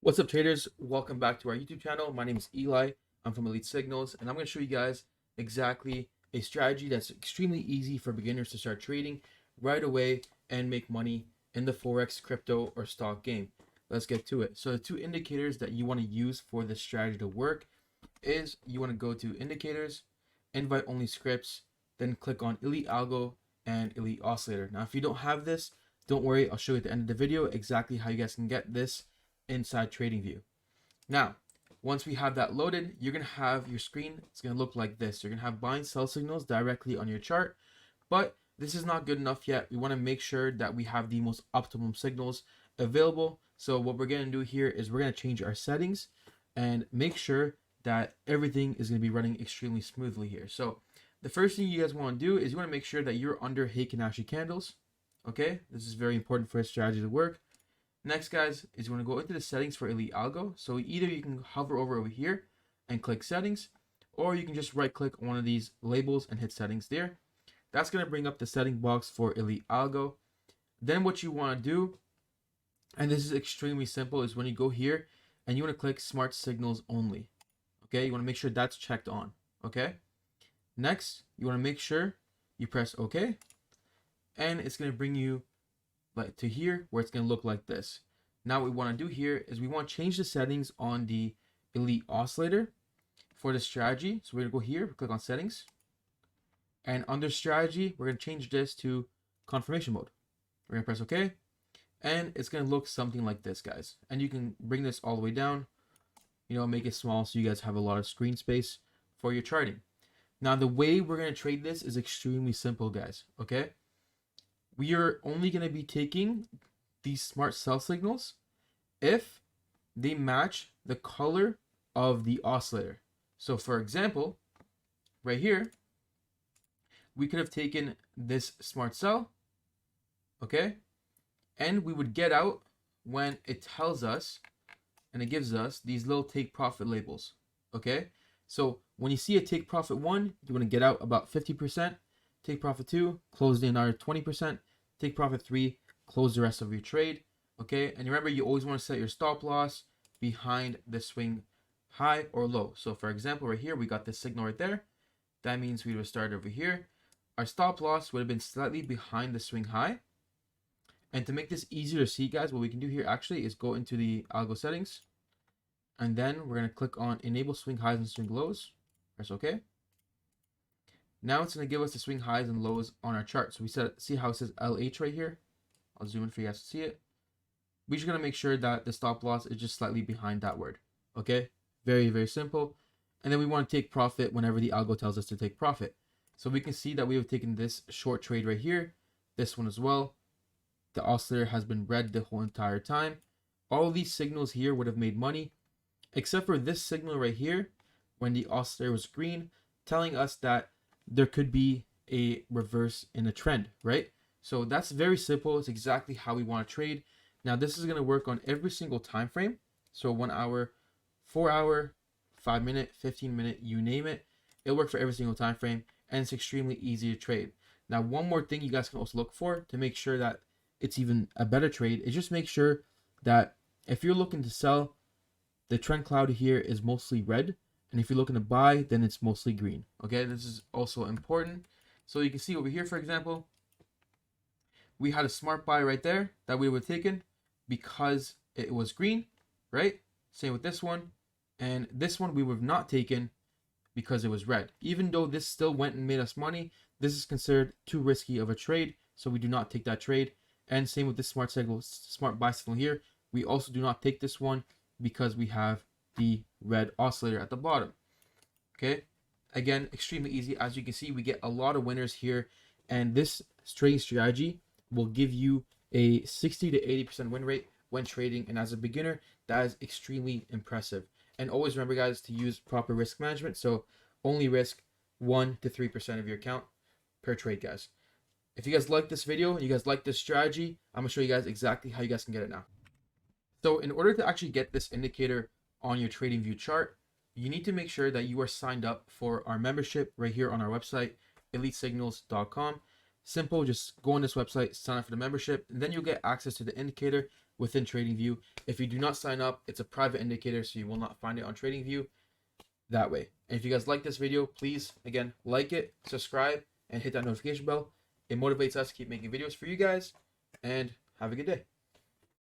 What's up, traders? Welcome back to our YouTube channel. My name is Eli. I'm from Elite Signals, and I'm going to show you guys exactly a strategy that's extremely easy for beginners to start trading right away and make money in the Forex, crypto, or stock game. Let's get to it. So the two indicators that you want to use for this strategy to work is you want to go to indicators, invite only scripts, then click on EliteAlgo and Elite Oscillator. Now, if you don't have this, don't worry. I'll show you at the end of the video exactly how you guys can get this inside TradingView. Now, once we have that loaded, you're going to have your screen. It's going to look like this. You're going to have buy and sell signals directly on your chart, but this is not good enough yet. We want to make sure that we have the most optimum signals available. So what we're going to do here is we're going to change our settings and make sure that everything is going to be running extremely smoothly here. So the first thing you guys want to do is you want to make sure that you're under Heikin-Ashi candles. Okay, this is very important for a strategy to work. Next, guys, is you want to go into the settings for EliteAlgo. So either you can hover over here and click settings, or you can just right click on one of these labels and hit settings there. That's going to bring up the setting box for EliteAlgo. Then what you want to do, and this is extremely simple, is when you go here and you want to click smart signals only. Okay, you want to make sure that's checked on. Okay. Next, you want to make sure you press OK, and it's going to bring you like to here where it's going to look like this. Now what we want to do here is we want to change the settings on the Elite Oscillator for the strategy. So we're going to go here, click on settings, and under strategy, we're going to change this to confirmation mode. We're going to press OK, and it's going to look something like this, guys. And you can bring this all the way down, make it small so you guys have a lot of screen space for your charting. Now the way we're going to trade this is extremely simple, guys. Okay. We are only going to be taking these smart sell signals if they match the color of the oscillator. So for example, right here, we could have taken this smart sell, okay? And we would get out when it tells us, and it gives us these little take profit labels, okay? So when you see a take profit 1, you want to get out about 50%. Take profit 2, close the entire 20%. Take profit 3, close the rest of your trade. Okay, and remember, you always want to set your stop loss behind the swing high or low. So for example, right here, we got this signal right there. That means we would start over here. Our stop loss would have been slightly behind the swing high. And to make this easier to see, guys, what we can do here actually is go into the algo settings. And then we're going to click on enable swing highs and swing lows. Press OK. Now it's going to give us the swing highs and lows on our chart. So we see how it says LH right here. I'll zoom in for you guys to see it. We're just going to make sure that the stop loss is just slightly behind that word. Okay, very, very simple. And then we want to take profit whenever the algo tells us to take profit. So we can see that we have taken this short trade right here, this one as well. The oscillator has been red the whole entire time. All of these signals here would have made money, except for this signal right here when the oscillator was green, telling us that there could be a reverse in a trend, right? So that's very simple. It's exactly how we want to trade. Now this is going to work on every single time frame. So 1 hour, 4 hour, 5 minute, 15 minute, you name it. It'll work for every single time frame, and it's extremely easy to trade. Now one more thing you guys can also look for to make sure that it's even a better trade is just make sure that if you're looking to sell, the trend cloud here is mostly red. And if you're looking to buy, then it's mostly green. Okay, this is also important. So you can see over here, for example, we had a smart buy right there that we would have taken because it was green, right? Same with this one. And this one we would have not taken because it was red. Even though this still went and made us money, this is considered too risky of a trade. So we do not take that trade. And same with this smart buy signal here. We also do not take this one because we have the red oscillator at the bottom. Okay, again, extremely easy. As you can see, we get a lot of winners here, and this trading strategy will give you a 60 to 80% win rate when trading, and as a beginner, that is extremely impressive. And always remember, guys, to use proper risk management. So only risk 1 to 3% of your account per trade, guys. If you guys like this video and you guys like this strategy, I'm gonna show you guys exactly how you guys can get it now. So in order to actually get this indicator on your TradingView chart, you need to make sure that you are signed up for our membership right here on our website, elitesignals.com. Simple, just go on this website, sign up for the membership, and then you'll get access to the indicator within TradingView. If you do not sign up, it's a private indicator, so you will not find it on TradingView that way. And if you guys like this video, please, again, like it, subscribe, and hit that notification bell. It motivates us to keep making videos for you guys, and have a good day.